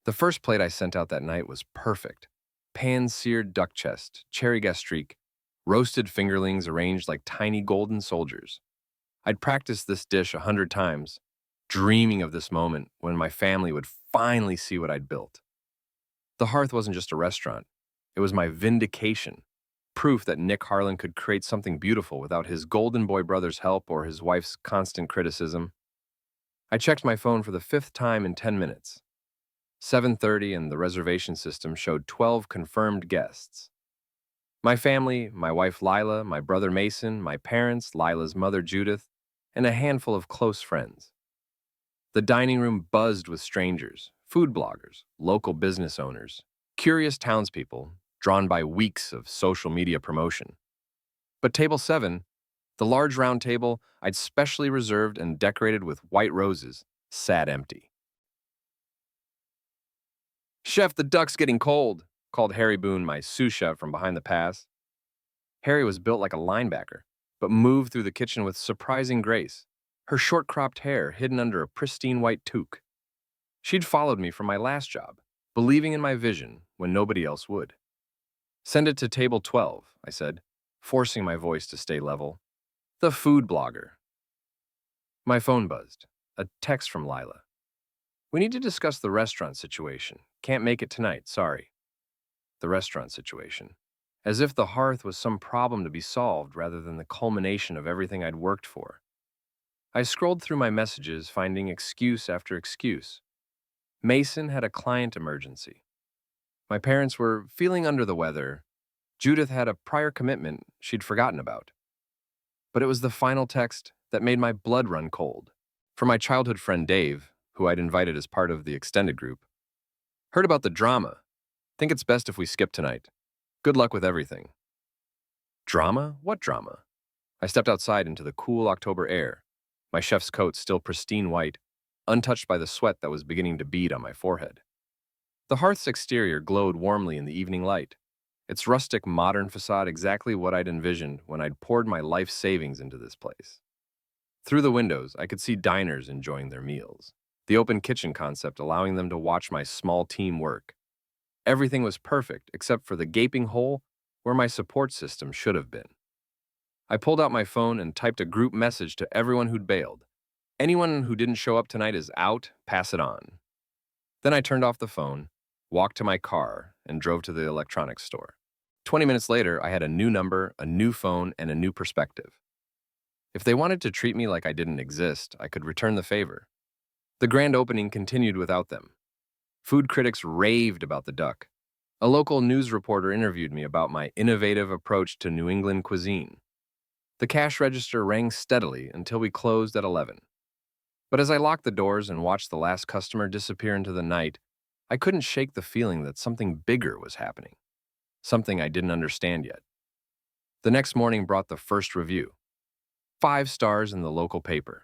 The first plate I sent out that night was perfect. Pan-seared duck chest, cherry gastrique, roasted fingerlings arranged like tiny golden soldiers. I'd practiced this dish 100 times, dreaming of this moment when my family would finally see what I'd built. The hearth wasn't just a restaurant. It was my vindication, proof that Nick Harlan could create something beautiful without his golden boy brother's help or his wife's constant criticism. I checked my phone for the fifth time in 10 minutes. 7:30 and the reservation system showed 12 confirmed guests. My family, my wife Lila, my brother Mason, my parents, Lila's mother Judith, and a handful of close friends. The dining room buzzed with strangers, food bloggers, local business owners, curious townspeople, drawn by weeks of social media promotion. But table 7, the large round table I'd specially reserved and decorated with white roses, sat empty. "Chef, the duck's getting cold," called Harry Boone, my sous chef, from behind the pass. Harry was built like a linebacker, but moved through the kitchen with surprising grace, her short-cropped hair hidden under a pristine white toque. She'd followed me from my last job, believing in my vision when nobody else would. "Send it to table 12, I said, forcing my voice to stay level. "The food blogger." My phone buzzed. A text from Lila. "We need to discuss the restaurant situation. Can't make it tonight, sorry." The restaurant situation. As if the hearth was some problem to be solved rather than the culmination of everything I'd worked for. I scrolled through my messages, finding excuse after excuse. Mason had a client emergency. My parents were feeling under the weather. Judith had a prior commitment she'd forgotten about. But it was the final text that made my blood run cold. From my childhood friend Dave, who I'd invited as part of the extended group. "Heard about the drama. Think it's best if we skip tonight. Good luck with everything." Drama? What drama? I stepped outside into the cool October air, my chef's coat still pristine white, untouched by the sweat that was beginning to bead on my forehead. The hearth's exterior glowed warmly in the evening light, its rustic, modern facade exactly what I'd envisioned when I'd poured my life savings into this place. Through the windows, I could see diners enjoying their meals, the open kitchen concept allowing them to watch my small team work. Everything was perfect except for the gaping hole where my support system should have been. I pulled out my phone and typed a group message to everyone who'd bailed. "Anyone who didn't show up tonight is out, pass it on." Then I turned off the phone, walked to my car, and drove to the electronics store. 20 minutes later, I had a new number, a new phone, and a new perspective. If they wanted to treat me like I didn't exist, I could return the favor. The grand opening continued without them. Food critics raved about the duck. A local news reporter interviewed me about my innovative approach to New England cuisine. The cash register rang steadily until we closed at 11. But as I locked the doors and watched the last customer disappear into the night, I couldn't shake the feeling that something bigger was happening. Something I didn't understand yet. The next morning brought the first review. 5 stars in the local paper.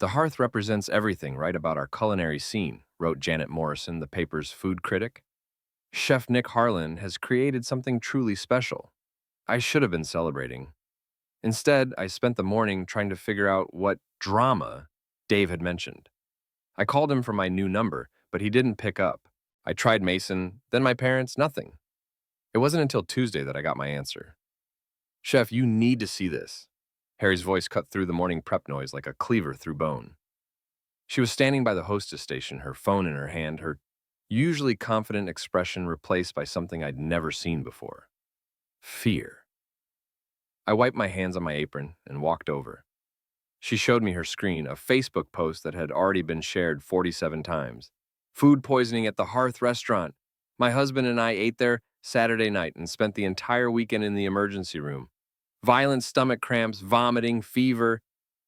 "The hearth represents everything right about our culinary scene," wrote Janet Morrison, the paper's food critic. "Chef Nick Harlan has created something truly special." I should have been celebrating. Instead, I spent the morning trying to figure out what drama Dave had mentioned. I called him from my new number, but he didn't pick up. I tried Mason, then my parents, nothing. It wasn't until Tuesday that I got my answer. "Chef, you need to see this." Harry's voice cut through the morning prep noise like a cleaver through bone. She was standing by the hostess station, her phone in her hand, her usually confident expression replaced by something I'd never seen before. Fear. I wiped my hands on my apron and walked over. She showed me her screen, a Facebook post that had already been shared 47 times. "Food poisoning at the Hearth restaurant. My husband and I ate there Saturday night and spent the entire weekend in the emergency room. Violent stomach cramps, vomiting, fever.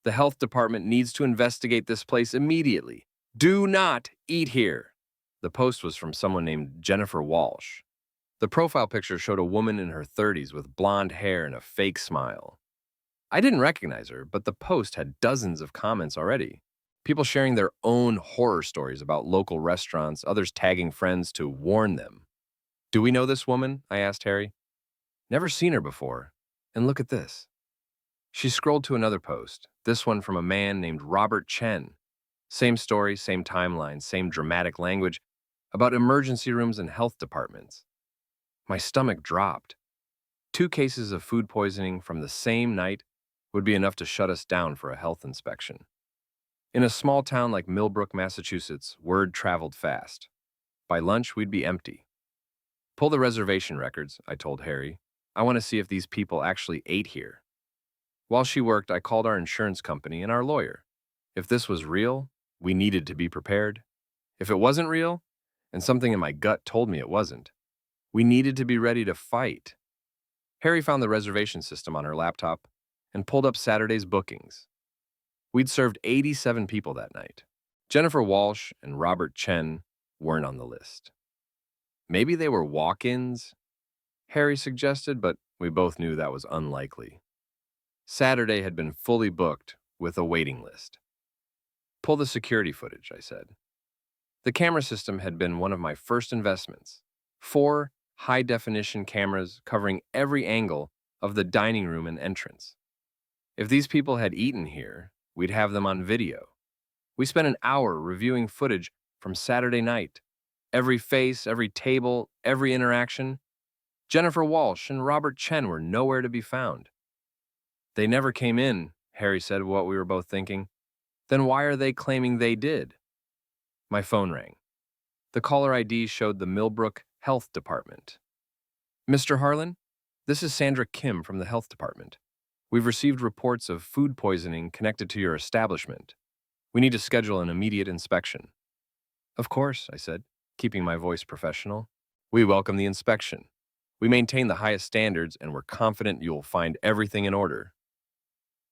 The health department needs to investigate this place immediately. Do not eat here." The post was from someone named Jennifer Walsh. The profile picture showed a woman in her 30s with blonde hair and a fake smile. I didn't recognize her, but the post had dozens of comments already. People sharing their own horror stories about local restaurants, others tagging friends to warn them. "Do we know this woman?" I asked Harry. "Never seen her before. And look at this." She scrolled to another post, this one from a man named Robert Chen. Same story, same timeline, same dramatic language. about emergency rooms and health departments. My stomach dropped. 2 cases of food poisoning from the same night would be enough to shut us down for a health inspection. In a small town like Millbrook, Massachusetts, word traveled fast. By lunch, we'd be empty. Pull the reservation records, I told Harry. I want to see if these people actually ate here. While she worked, I called our insurance company and our lawyer. If this was real, we needed to be prepared. If it wasn't real, and something in my gut told me it wasn't, we needed to be ready to fight. Harry found the reservation system on her laptop and pulled up Saturday's bookings. We'd served 87 people that night. Jennifer Walsh and Robert Chen weren't on the list. Maybe they were walk-ins, Harry suggested, but we both knew that was unlikely. Saturday had been fully booked with a waiting list. Pull the security footage, I said. The camera system had been one of my first investments. 4 high-definition cameras covering every angle of the dining room and entrance. If these people had eaten here, we'd have them on video. We spent an hour reviewing footage from Saturday night. Every face, every table, every interaction. Jennifer Walsh and Robert Chen were nowhere to be found. They never came in, Harry said, what we were both thinking. Then why are they claiming they did? My phone rang. The caller ID showed the Millbrook Health Department. Mr. Harlan, this is Sandra Kim from the Health Department. We've received reports of food poisoning connected to your establishment. We need to schedule an immediate inspection. Of course, I said, keeping my voice professional. We welcome the inspection. We maintain the highest standards and we're confident you'll find everything in order.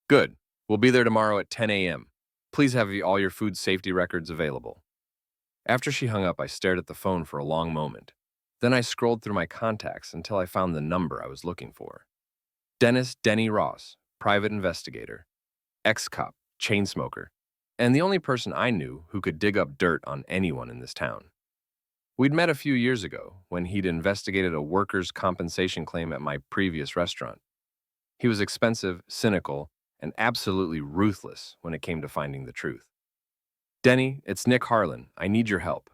Good. We'll be there tomorrow at 10 a.m. Please have all your food safety records available. After she hung up, I stared at the phone for a long moment. Then I scrolled through my contacts until I found the number I was looking for. Dennis Denny Ross, private investigator, ex-cop, chain smoker, and the only person I knew who could dig up dirt on anyone in this town. We'd met a few years ago when he'd investigated a workers' compensation claim at my previous restaurant. He was expensive, cynical, and absolutely ruthless when it came to finding the truth. Denny, it's Nick Harlan. I need your help.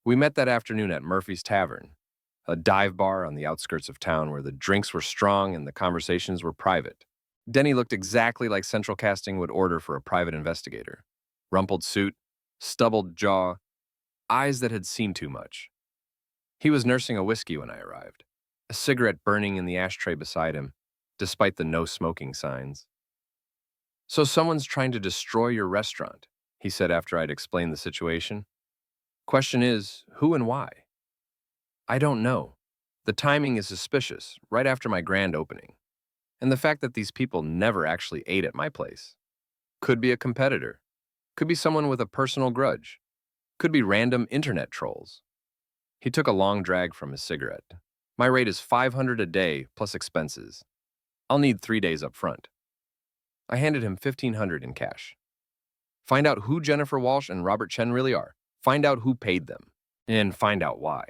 We met that afternoon at Murphy's Tavern, a dive bar on the outskirts of town where the drinks were strong and the conversations were private. Denny looked exactly like Central Casting would order for a private investigator. Rumpled suit, stubbled jaw, eyes that had seen too much. He was nursing a whiskey when I arrived, a cigarette burning in the ashtray beside him, despite the no smoking signs. So someone's trying to destroy your restaurant, he said after I'd explained the situation. Question is, who and why? I don't know. The timing is suspicious, right after my grand opening. And the fact that these people never actually ate at my place. Could be a competitor. Could be someone with a personal grudge. Could be random internet trolls. He took a long drag from his cigarette. My rate is $500 a day plus expenses. I'll need 3 days up front. I handed him $1,500 in cash. Find out who Jennifer Walsh and Robert Chen really are. Find out who paid them. And find out why.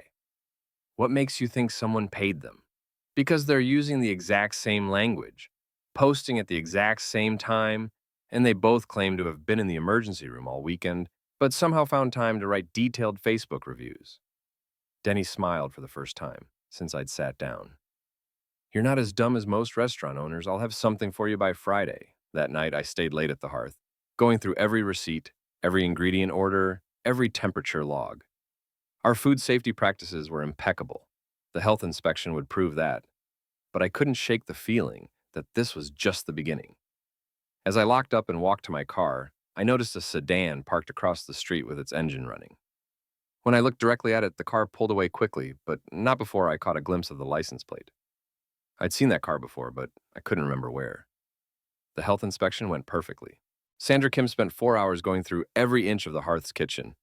What makes you think someone paid them? Because they're using the exact same language, posting at the exact same time, and they both claim to have been in the emergency room all weekend, but somehow found time to write detailed Facebook reviews. Denny smiled for the first time since I'd sat down. You're not as dumb as most restaurant owners. I'll have something for you by Friday. That night, I stayed late at the hearth, going through every receipt, every ingredient order, every temperature log. Our food safety practices were impeccable. The health inspection would prove that. But I couldn't shake the feeling that this was just the beginning. As I locked up and walked to my car, I noticed a sedan parked across the street with its engine running. When I looked directly at it, the car pulled away quickly, but not before I caught a glimpse of the license plate. I'd seen that car before, but I couldn't remember where. The health inspection went perfectly. Sandra Kim spent 4 hours going through every inch of the hearth's kitchen,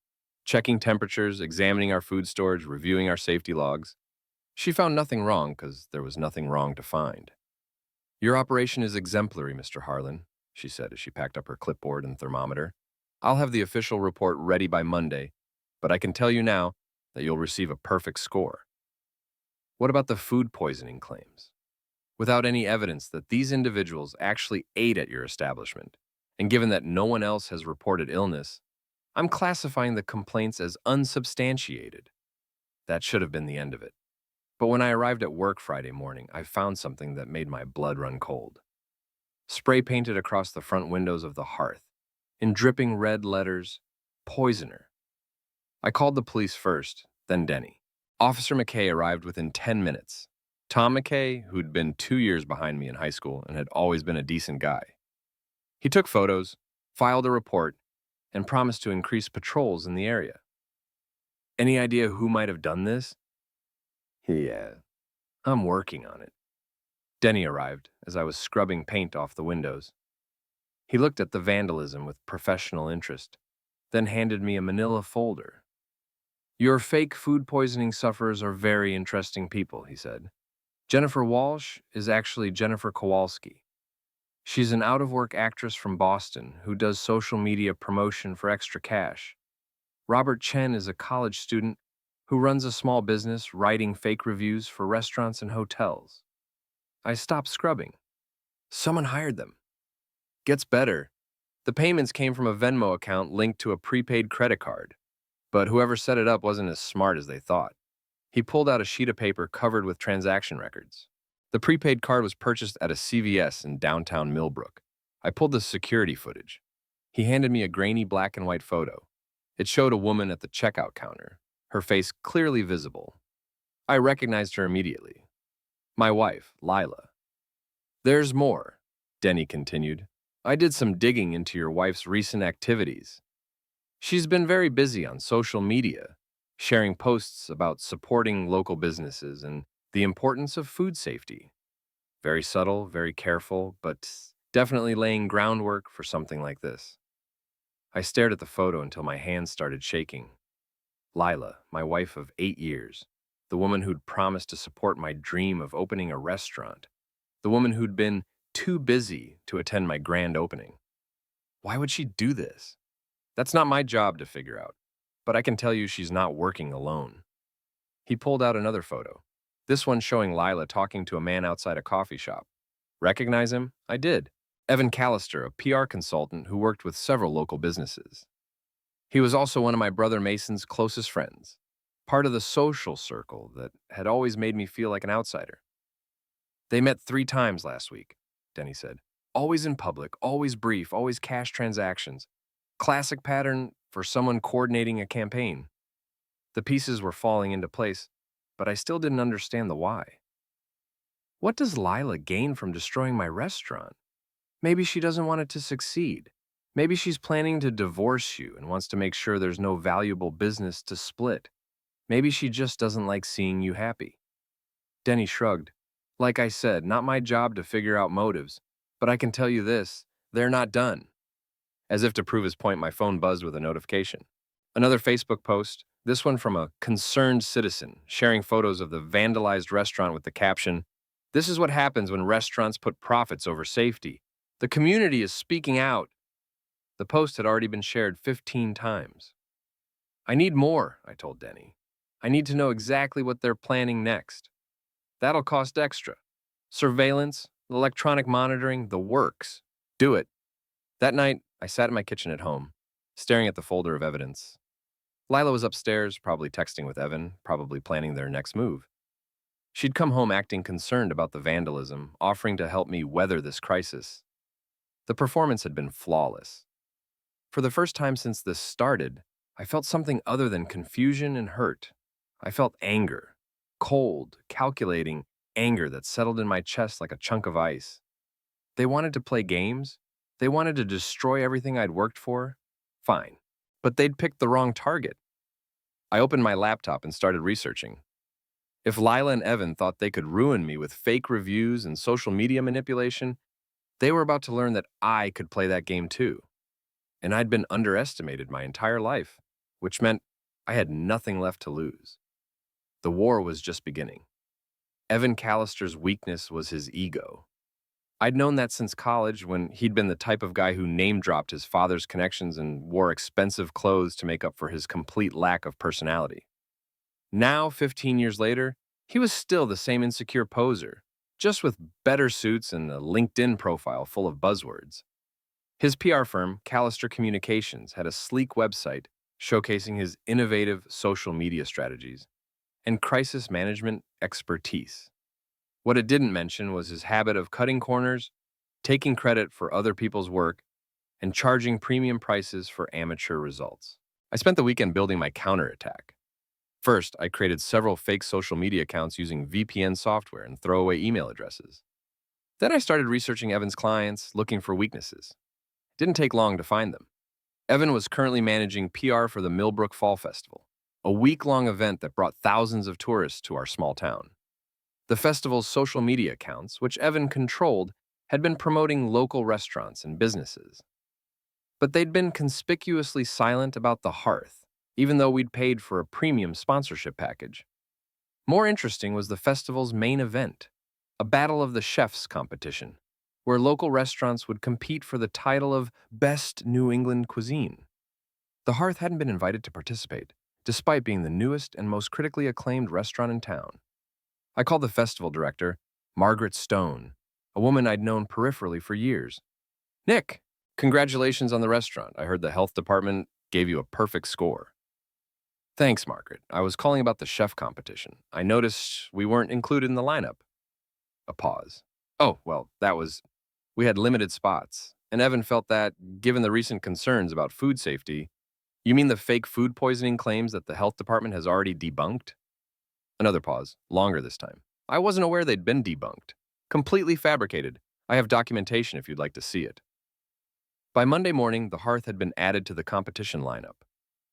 checking temperatures, examining our food storage, reviewing our safety logs. She found nothing wrong because there was nothing wrong to find. Your operation is exemplary, Mr. Harlan, she said as she packed up her clipboard and thermometer. I'll have the official report ready by Monday, but I can tell you now that you'll receive a perfect score. What about the food poisoning claims? Without any evidence that these individuals actually ate at your establishment, and given that no one else has reported illness, I'm classifying the complaints as unsubstantiated. That should have been the end of it. But when I arrived at work Friday morning, I found something that made my blood run cold. Spray painted across the front windows of the hearth, in dripping red letters, poisoner. I called the police first, then Denny. Officer McKay arrived within 10 minutes. Tom McKay, who'd been 2 years behind me in high school and had always been a decent guy. He took photos, filed a report, and promised to increase patrols in the area. Any idea who might have done this? Yeah, I'm working on it. Denny arrived as I was scrubbing paint off the windows. He looked at the vandalism with professional interest, then handed me a manila folder. Your fake food poisoning sufferers are very interesting people, he said. Jennifer Walsh is actually Jennifer Kowalski. She's an out-of-work actress from Boston who does social media promotion for extra cash. Robert Chen is a college student who runs a small business writing fake reviews for restaurants and hotels. I stopped scrubbing. Someone hired them. Gets better. The payments came from a Venmo account linked to a prepaid credit card, but whoever set it up wasn't as smart as they thought. He pulled out a sheet of paper covered with transaction records. The prepaid card was purchased at a CVS in downtown Millbrook. I pulled the security footage. He handed me a grainy black and white photo. It showed a woman at the checkout counter, her face clearly visible. I recognized her immediately. My wife, Lila. There's more, Denny continued. I did some digging into your wife's recent activities. She's been very busy on social media, sharing posts about supporting local businesses and the importance of food safety. Very subtle, very careful, but definitely laying groundwork for something like this. I stared at the photo until my hands started shaking. Lila, my wife of 8 years, the woman who'd promised to support my dream of opening a restaurant, the woman who'd been too busy to attend my grand opening. Why would she do this? That's not my job to figure out, but I can tell you she's not working alone. He pulled out another photo, this one showing Lila talking to a man outside a coffee shop. Recognize him? I did. Evan Callister, a PR consultant who worked with several local businesses. He was also one of my brother Mason's closest friends, part of the social circle that had always made me feel like an outsider. They met 3 times last week, Denny said. Always in public, always brief, always cash transactions. Classic pattern for someone coordinating a campaign. The pieces were falling into place, but I still didn't understand the why. What does Lila gain from destroying my restaurant? Maybe she doesn't want it to succeed. Maybe she's planning to divorce you and wants to make sure there's no valuable business to split. Maybe she just doesn't like seeing you happy. Denny shrugged. Like I said, not my job to figure out motives, but I can tell you this, they're not done. As if to prove his point, my phone buzzed with a notification. Another Facebook post, this one from a concerned citizen, sharing photos of the vandalized restaurant with the caption, "This is what happens when restaurants put profits over safety. The community is speaking out." The post had already been shared 15 times. I need more, I told Denny. I need to know exactly what they're planning next. That'll cost extra. Surveillance, electronic monitoring, the works. Do it. That night, I sat in my kitchen at home, staring at the folder of evidence. Lila was upstairs, probably texting with Evan, probably planning their next move. She'd come home acting concerned about the vandalism, offering to help me weather this crisis. The performance had been flawless. For the first time since this started, I felt something other than confusion and hurt. I felt anger, cold, calculating anger that settled in my chest like a chunk of ice. They wanted to play games. They wanted to destroy everything I'd worked for. Fine. But they'd picked the wrong target. I opened my laptop and started researching. If Lila and Evan thought they could ruin me with fake reviews and social media manipulation, they were about to learn that I could play that game too. And I'd been underestimated my entire life, which meant I had nothing left to lose. The war was just beginning. Evan Callister's weakness was his ego. I'd known that since college when he'd been the type of guy who name-dropped his father's connections and wore expensive clothes to make up for his complete lack of personality. Now, 15 years later, he was still the same insecure poser, just with better suits and a LinkedIn profile full of buzzwords. His PR firm, Callister Communications, had a sleek website showcasing his innovative social media strategies and crisis management expertise. What it didn't mention was his habit of cutting corners, taking credit for other people's work, and charging premium prices for amateur results. I spent the weekend building my counterattack. First, I created several fake social media accounts using VPN software and throwaway email addresses. Then I started researching Evan's clients, looking for weaknesses. It didn't take long to find them. Evan was currently managing PR for the Millbrook Fall Festival, a week-long event that brought thousands of tourists to our small town. The festival's social media accounts, which Evan controlled, had been promoting local restaurants and businesses. But they'd been conspicuously silent about the hearth, even though we'd paid for a premium sponsorship package. More interesting was the festival's main event, a Battle of the Chefs competition, where local restaurants would compete for the title of Best New England Cuisine. The Hearth hadn't been invited to participate, despite being the newest and most critically acclaimed restaurant in town. I called the festival director, Margaret Stone, a woman I'd known peripherally for years. "Nick, congratulations on the restaurant. I heard the health department gave you a perfect score." "Thanks, Margaret. I was calling about the chef competition. I noticed we weren't included in the lineup." A pause. "Oh, well, we had limited spots, and Evan felt that, given the recent concerns about food safety." "You mean the fake food poisoning claims that the health department has already debunked?" Another pause, longer this time. "I wasn't aware they'd been debunked. Completely fabricated. I have documentation if you'd like to see it." By Monday morning, the Hearth had been added to the competition lineup.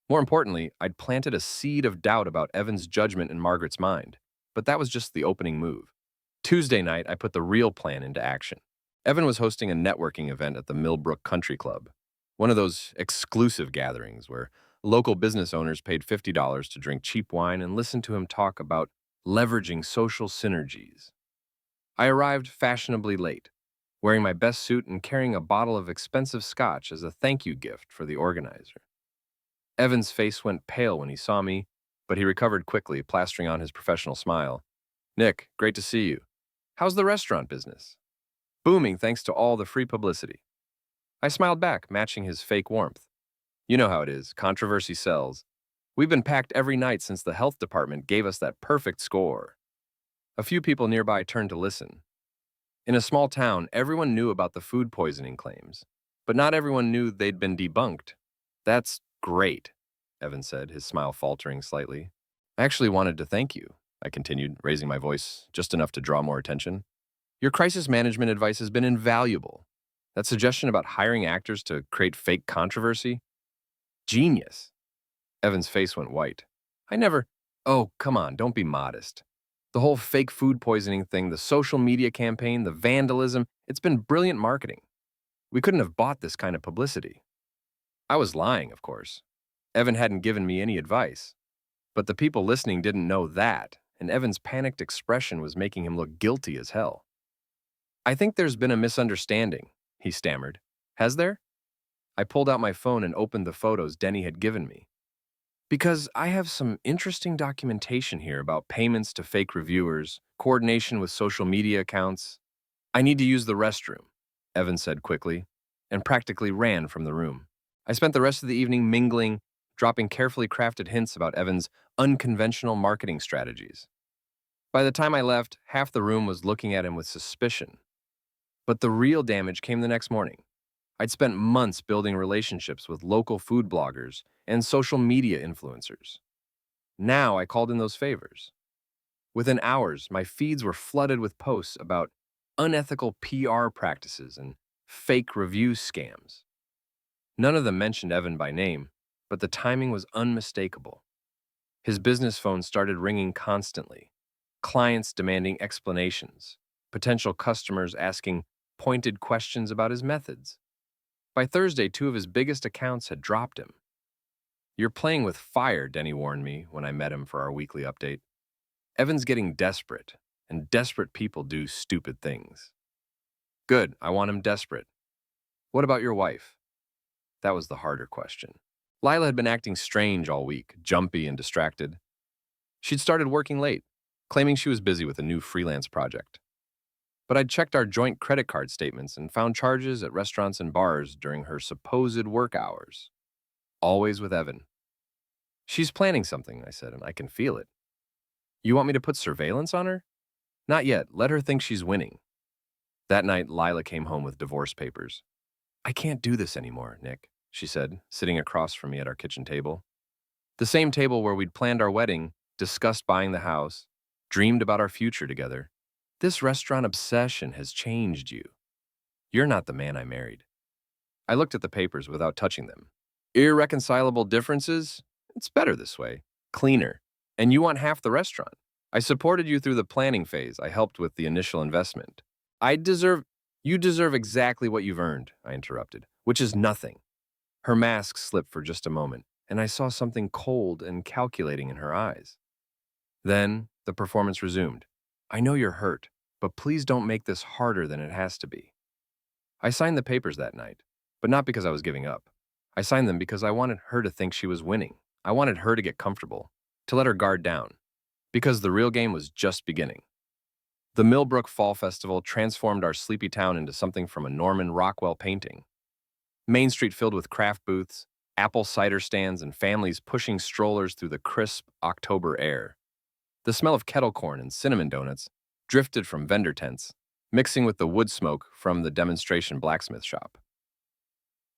More importantly, I'd planted a seed of doubt about Evan's judgment in Margaret's mind, but that was just the opening move. Tuesday night, I put the real plan into action. Evan was hosting a networking event at the Millbrook Country Club, one of those exclusive gatherings where local business owners paid $50 to drink cheap wine and listen to him talk about leveraging social synergies. I arrived fashionably late, wearing my best suit and carrying a bottle of expensive scotch as a thank you gift for the organizer. Evan's face went pale when he saw me, but he recovered quickly, plastering on his professional smile. "Nick, great to see you. How's the restaurant business?" "Booming thanks to all the free publicity." I smiled back, matching his fake warmth. "You know how it is, controversy sells. We've been packed every night since the health department gave us that perfect score." A few people nearby turned to listen. In a small town, everyone knew about the food poisoning claims, but not everyone knew they'd been debunked. "That's great," Evan said, his smile faltering slightly. "I actually wanted to thank you," I continued, raising my voice just enough to draw more attention. "Your crisis management advice has been invaluable. That suggestion about hiring actors to create fake controversy? Genius." Evan's face went white. "I never—" "Oh, come on, don't be modest. The whole fake food poisoning thing, the social media campaign, the vandalism, it's been brilliant marketing. We couldn't have bought this kind of publicity." I was lying, of course. Evan hadn't given me any advice. But the people listening didn't know that, and Evan's panicked expression was making him look guilty as hell. "I think there's been a misunderstanding," he stammered. "Has there?" I pulled out my phone and opened the photos Denny had given me. "Because I have some interesting documentation here about payments to fake reviewers, coordination with social media accounts." "I need to use the restroom," Evan said quickly, and practically ran from the room. I spent the rest of the evening mingling, dropping carefully crafted hints about Evan's unconventional marketing strategies. By the time I left, half the room was looking at him with suspicion. But the real damage came the next morning. I'd spent months building relationships with local food bloggers and social media influencers. Now I called in those favors. Within hours, my feeds were flooded with posts about unethical PR practices and fake review scams. None of them mentioned Evan by name, but the timing was unmistakable. His business phone started ringing constantly, clients demanding explanations, potential customers asking pointed questions about his methods. By Thursday, 2 of his biggest accounts had dropped him. "You're playing with fire," Denny warned me when I met him for our weekly update. "Evan's getting desperate, and desperate people do stupid things." "Good, I want him desperate. What about your wife?" That was the harder question. Lila had been acting strange all week, jumpy and distracted. She'd started working late, claiming she was busy with a new freelance project. But I'd checked our joint credit card statements and found charges at restaurants and bars during her supposed work hours. Always with Evan. She's planning something, I said, and I can feel it. You want me to put surveillance on her? Not yet. Let her think she's winning. That night, Lila came home with divorce papers. I can't do this anymore, Nick, she said, sitting across from me at our kitchen table. The same table where we'd planned our wedding, discussed buying the house, dreamed about our future together. This restaurant obsession has changed you. You're not the man I married. I looked at the papers without touching them. Irreconcilable differences? It's better this way. Cleaner. And you want half the restaurant. I supported you through the planning phase. I helped with the initial investment. You deserve exactly what you've earned, I interrupted, which is nothing. Her mask slipped for just a moment, and I saw something cold and calculating in her eyes. Then the performance resumed. I know you're hurt, but please don't make this harder than it has to be. I signed the papers that night, but not because I was giving up. I signed them because I wanted her to think she was winning. I wanted her to get comfortable, to let her guard down, because the real game was just beginning. The Millbrook Fall Festival transformed our sleepy town into something from a Norman Rockwell painting. Main Street filled with craft booths, apple cider stands, and families pushing strollers through the crisp October air. The smell of kettle corn and cinnamon donuts drifted from vendor tents, mixing with the wood smoke from the demonstration blacksmith shop.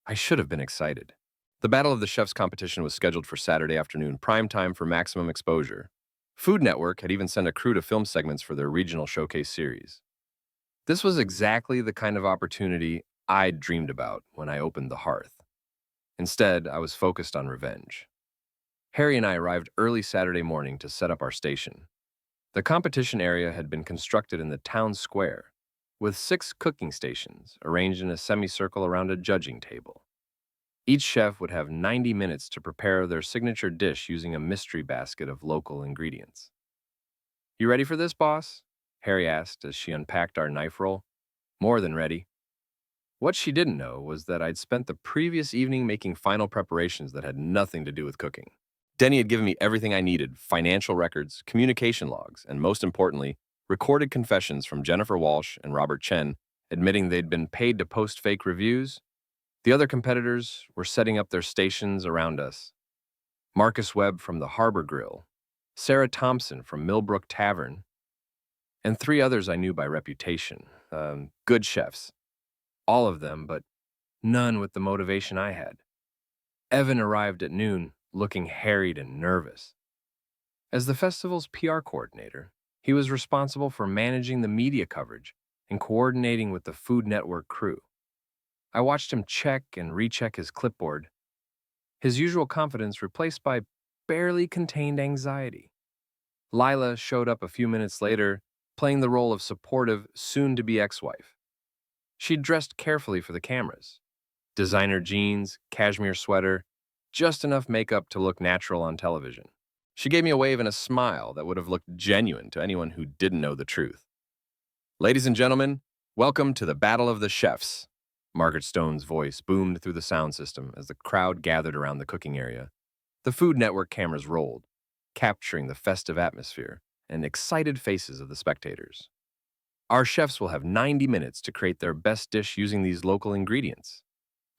I should have been excited. The Battle of the Chefs competition was scheduled for Saturday afternoon, prime time for maximum exposure. Food Network had even sent a crew to film segments for their regional showcase series. This was exactly the kind of opportunity I'd dreamed about when I opened the hearth. Instead, I was focused on revenge. Harry and I arrived early Saturday morning to set up our station. The competition area had been constructed in the town square, with 6 cooking stations arranged in a semicircle around a judging table. Each chef would have 90 minutes to prepare their signature dish using a mystery basket of local ingredients. You ready for this, boss? Harry asked as she unpacked our knife roll. More than ready. What she didn't know was that I'd spent the previous evening making final preparations that had nothing to do with cooking. Denny had given me everything I needed: financial records, communication logs, and most importantly, recorded confessions from Jennifer Walsh and Robert Chen admitting they'd been paid to post fake reviews. The other competitors were setting up their stations around us. Marcus Webb from the Harbor Grill, Sarah Thompson from Millbrook Tavern, and 3 others I knew by reputation. Good chefs. All of them, but none with the motivation I had. Evan arrived at noon, looking harried and nervous. As the festival's PR coordinator, he was responsible for managing the media coverage and coordinating with the Food Network crew. I watched him check and recheck his clipboard, his usual confidence replaced by barely contained anxiety. Lila showed up a few minutes later, playing the role of supportive, soon-to-be ex-wife. She'd dressed carefully for the cameras. Designer jeans, cashmere sweater, just enough makeup to look natural on television. She gave me a wave and a smile that would have looked genuine to anyone who didn't know the truth. Ladies and gentlemen, welcome to the Battle of the Chefs. Margaret Stone's voice boomed through the sound system as the crowd gathered around the cooking area. The Food Network cameras rolled, capturing the festive atmosphere and excited faces of the spectators. Our chefs will have 90 minutes to create their best dish using these local ingredients,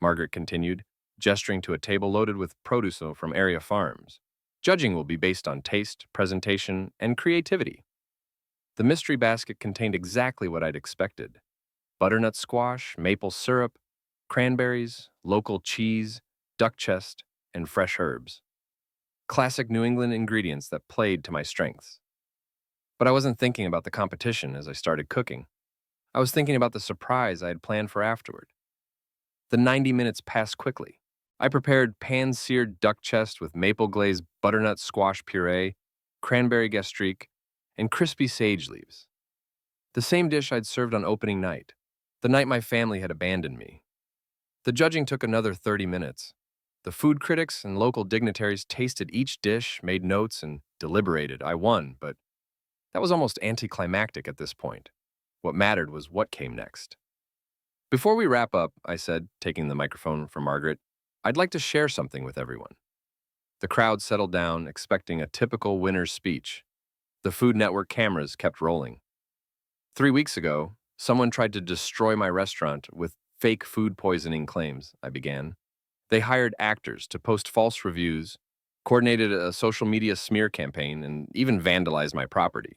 Margaret continued, gesturing to a table loaded with produce from area farms. Judging will be based on taste, presentation, and creativity. The mystery basket contained exactly what I'd expected: butternut squash, maple syrup, cranberries, local cheese, duck chest, and fresh herbs. Classic New England ingredients that played to my strengths. But I wasn't thinking about the competition as I started cooking. I was thinking about the surprise I had planned for afterward. The 90 minutes passed quickly. I prepared pan-seared duck chest with maple-glazed butternut squash puree, cranberry gastrique, and crispy sage leaves. The same dish I'd served on opening night, the night my family had abandoned me. The judging took another 30 minutes. The food critics and local dignitaries tasted each dish, made notes, and deliberated. I won, but that was almost anticlimactic at this point. What mattered was what came next. Before we wrap up, I said, taking the microphone from Margaret, I'd like to share something with everyone. The crowd settled down, expecting a typical winner's speech. The Food Network cameras kept rolling. 3 weeks ago, Someone tried to destroy my restaurant with fake food poisoning claims, I began. They hired actors to post false reviews, coordinated a social media smear campaign, and even vandalized my property.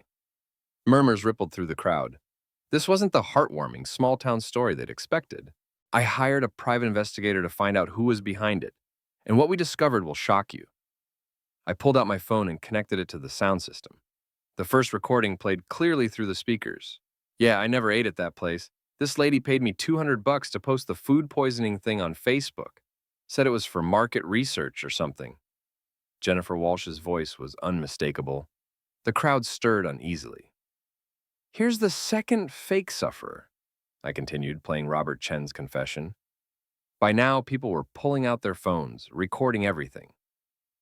Murmurs rippled through the crowd. This wasn't the heartwarming, small-town story they'd expected. I hired a private investigator to find out who was behind it, and what we discovered will shock you. I pulled out my phone and connected it to the sound system. The first recording played clearly through the speakers. Yeah, I never ate at that place. This lady paid me $200 to post the food poisoning thing on Facebook. Said it was for market research or something. Jennifer Walsh's voice was unmistakable. The crowd stirred uneasily. Here's the second fake sufferer, I continued, playing Robert Chen's confession. By now, people were pulling out their phones, recording everything.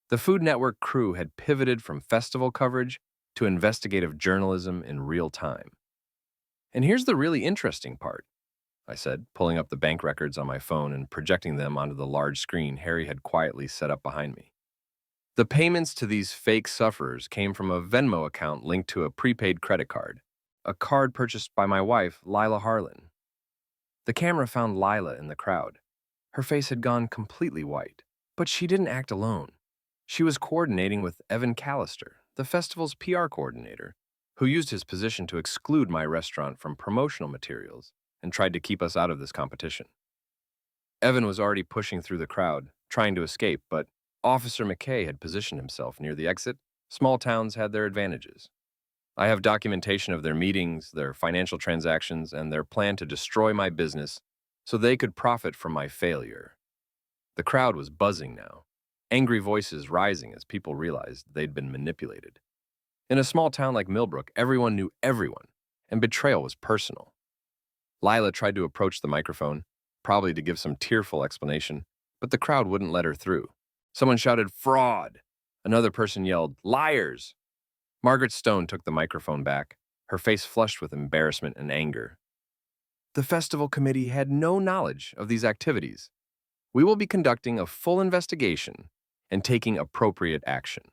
The Food Network crew had pivoted from festival coverage to investigative journalism in real time. And here's the really interesting part, I said, pulling up the bank records on my phone and projecting them onto the large screen Harry had quietly set up behind me. The payments to these fake sufferers came from a Venmo account linked to a prepaid credit card, a card purchased by my wife, Lila Harlan. The camera found Lila in the crowd. Her face had gone completely white, but she didn't act alone. She was coordinating with Evan Callister, the festival's PR coordinator, who used his position to exclude my restaurant from promotional materials and tried to keep us out of this competition. Evan was already pushing through the crowd, trying to escape, but Officer McKay had positioned himself near the exit. Small towns had their advantages. I have documentation of their meetings, their financial transactions, and their plan to destroy my business so they could profit from my failure. The crowd was buzzing now, angry voices rising as people realized they'd been manipulated. In a small town like Millbrook, everyone knew everyone, and betrayal was personal. Lila tried to approach the microphone, probably to give some tearful explanation, but the crowd wouldn't let her through. Someone shouted, "Fraud!" Another person yelled, "Liars!" Margaret Stone took the microphone back, her face flushed with embarrassment and anger. The festival committee had no knowledge of these activities. We will be conducting a full investigation and taking appropriate action.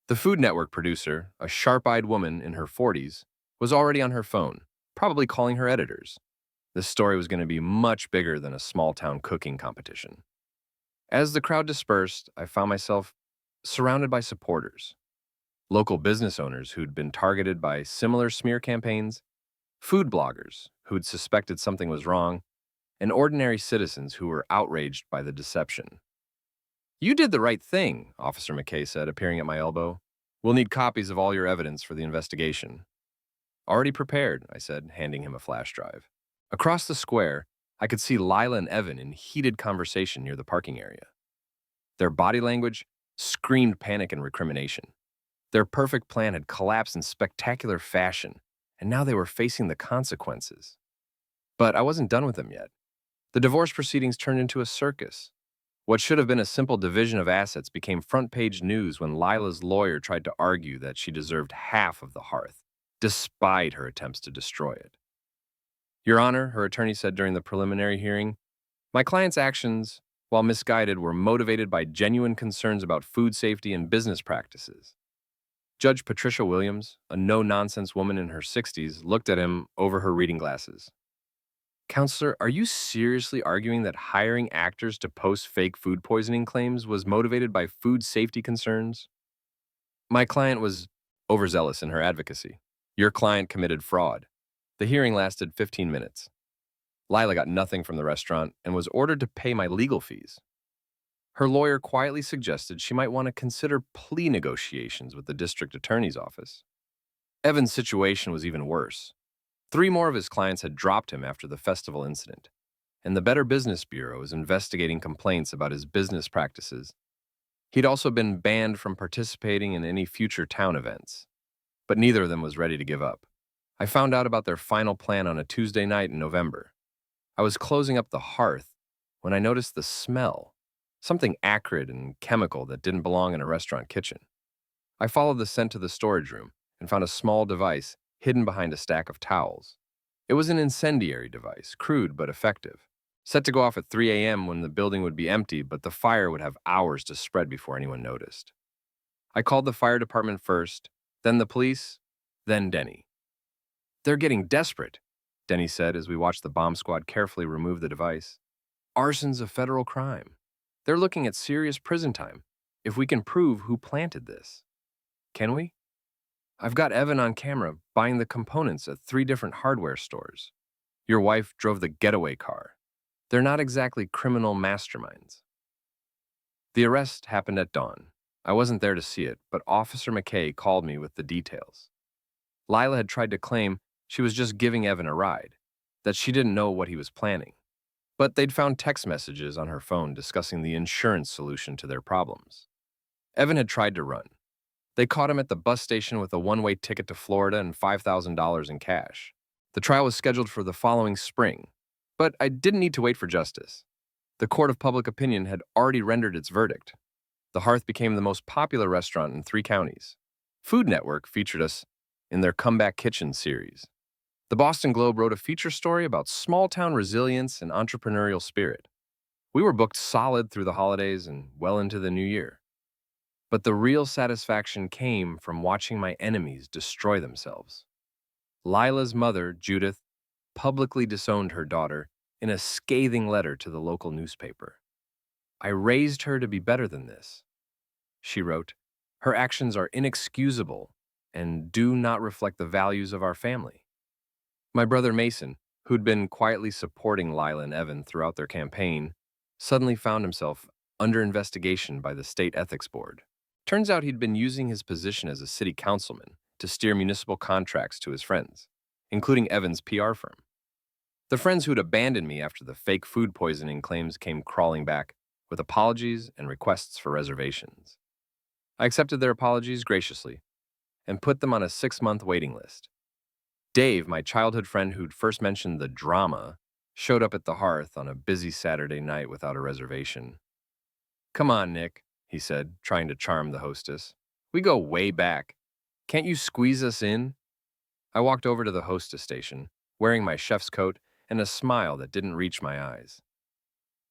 The Food Network producer, a sharp-eyed woman in her 40s, was already on her phone, probably calling her editors. This story was going to be much bigger than a small-town cooking competition. As the crowd dispersed, I found myself surrounded by supporters. Local business owners who'd been targeted by similar smear campaigns, food bloggers who'd suspected something was wrong, and ordinary citizens who were outraged by the deception. "You did the right thing," Officer McKay said, appearing at my elbow. "We'll need copies of all your evidence for the investigation." "Already prepared," I said, handing him a flash drive. Across the square, I could see Lila and Evan in heated conversation near the parking area. Their body language screamed panic and recrimination. Their perfect plan had collapsed in spectacular fashion, and now they were facing the consequences. But I wasn't done with them yet. The divorce proceedings turned into a circus. What should have been a simple division of assets became front-page news when Lila's lawyer tried to argue that she deserved half of the hearth, despite her attempts to destroy it. "Your Honor," her attorney said during the preliminary hearing, "my client's actions, while misguided, were motivated by genuine concerns about food safety and business practices." Judge Patricia Williams, a no-nonsense woman in her 60s, looked at him over her reading glasses. "Counselor, are you seriously arguing that hiring actors to post fake food poisoning claims was motivated by food safety concerns?" "My client was overzealous in her advocacy. Your client committed fraud." The hearing lasted 15 minutes. Lila got nothing from the restaurant and was ordered to pay my legal fees. Her lawyer quietly suggested she might want to consider plea negotiations with the district attorney's office. Evan's situation was even worse. 3 more of his clients had dropped him after the festival incident, and the Better Business Bureau is investigating complaints about his business practices. He'd also been banned from participating in any future town events, but neither of them was ready to give up. I found out about their final plan on a Tuesday night in November. I was closing up the hearth when I noticed the smell, something acrid and chemical that didn't belong in a restaurant kitchen. I followed the scent to the storage room and found a small device hidden behind a stack of towels. It was an incendiary device, crude but effective, set to go off at 3 a.m. when the building would be empty, but the fire would have hours to spread before anyone noticed. I called the fire department first, then the police, then Denny. "They're getting desperate. Denny said as we watched the bomb squad carefully remove the device. Arson's a federal crime. They're looking at serious prison time if we can prove who planted this. Can we? I've got Evan on camera buying the components at 3 different hardware stores. Your wife drove the getaway car. They're not exactly criminal masterminds. The arrest happened at dawn. I wasn't there to see it, but Officer McKay called me with the details. Lila had tried to claim she was just giving Evan a ride, that she didn't know what he was planning. But they'd found text messages on her phone discussing the insurance solution to their problems. Evan had tried to run. They caught him at the bus station with a one-way ticket to Florida and $5,000 in cash. The trial was scheduled for the following spring, but I didn't need to wait for justice. The court of public opinion had already rendered its verdict. The Hearth became the most popular restaurant in 3 counties. Food Network featured us in their Comeback Kitchen series. The Boston Globe wrote a feature story about small-town resilience and entrepreneurial spirit. We were booked solid through the holidays and well into the new year. But the real satisfaction came from watching my enemies destroy themselves. Lila's mother, Judith, publicly disowned her daughter in a scathing letter to the local newspaper. I raised her to be better than this, she wrote. Her actions are inexcusable and do not reflect the values of our family. My brother Mason, who'd been quietly supporting Lila and Evan throughout their campaign, suddenly found himself under investigation by the state ethics board. Turns out he'd been using his position as a city councilman to steer municipal contracts to his friends, including Evan's PR firm. The friends who'd abandoned me after the fake food poisoning claims came crawling back with apologies and requests for reservations. I accepted their apologies graciously and put them on a 6-month waiting list. Dave, my childhood friend who'd first mentioned the drama, showed up at the Hearth on a busy Saturday night without a reservation. Come on, Nick, he said, trying to charm the hostess. We go way back. Can't you squeeze us in? I walked over to the hostess station, wearing my chef's coat and a smile that didn't reach my eyes.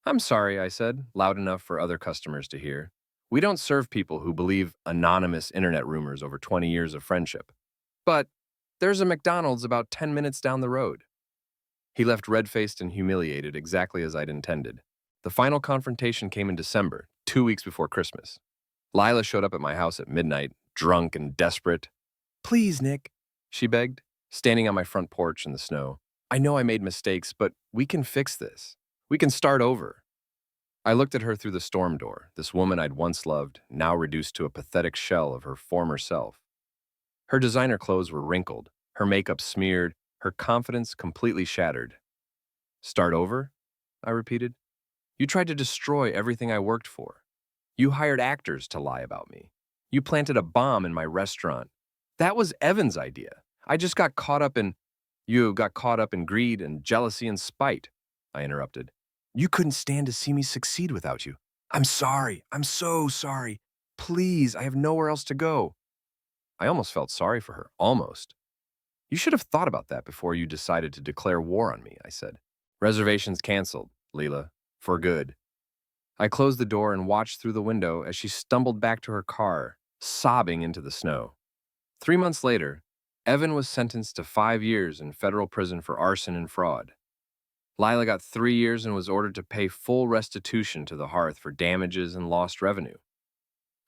I'm sorry, I said, loud enough for other customers to hear. We don't serve people who believe anonymous internet rumors over 20 years of friendship. But there's a McDonald's about 10 minutes down the road. He left red-faced and humiliated exactly as I'd intended. The final confrontation came in December, 2 weeks before Christmas. Lila showed up at my house at midnight, drunk and desperate. Please, Nick, she begged, standing on my front porch in the snow. I know I made mistakes, but we can fix this. We can start over. I looked at her through the storm door, this woman I'd once loved, now reduced to a pathetic shell of her former self. Her designer clothes were wrinkled, her makeup smeared, her confidence completely shattered. Start over? I repeated. You tried to destroy everything I worked for. You hired actors to lie about me. You planted a bomb in my restaurant. That was Evan's idea. You got caught up in greed and jealousy and spite, I interrupted. You couldn't stand to see me succeed without you. I'm sorry. I'm so sorry. Please, I have nowhere else to go. I almost felt sorry for her, almost. You should have thought about that before you decided to declare war on me, I said. Reservations canceled, Leela, for good. I closed the door and watched through the window as she stumbled back to her car, sobbing into the snow. 3 months later, Evan was sentenced to 5 years in federal prison for arson and fraud. Lila got 3 years and was ordered to pay full restitution to the Hearth for damages and lost revenue.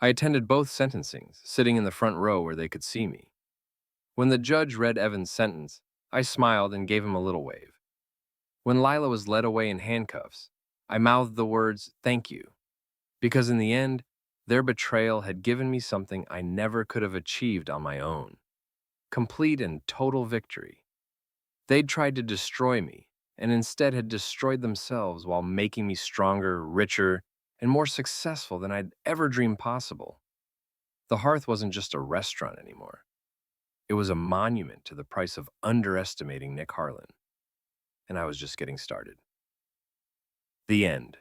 I attended both sentencings, sitting in the front row where they could see me. When the judge read Evan's sentence, I smiled and gave him a little wave. When Lila was led away in handcuffs, I mouthed the words, "Thank you," because in the end, their betrayal had given me something I never could have achieved on my own. Complete and total victory. They'd tried to destroy me, and instead had destroyed themselves while making me stronger, richer, and more successful than I'd ever dreamed possible. The Hearth wasn't just a restaurant anymore. It was a monument to the price of underestimating Nick Harlan. And I was just getting started. The end.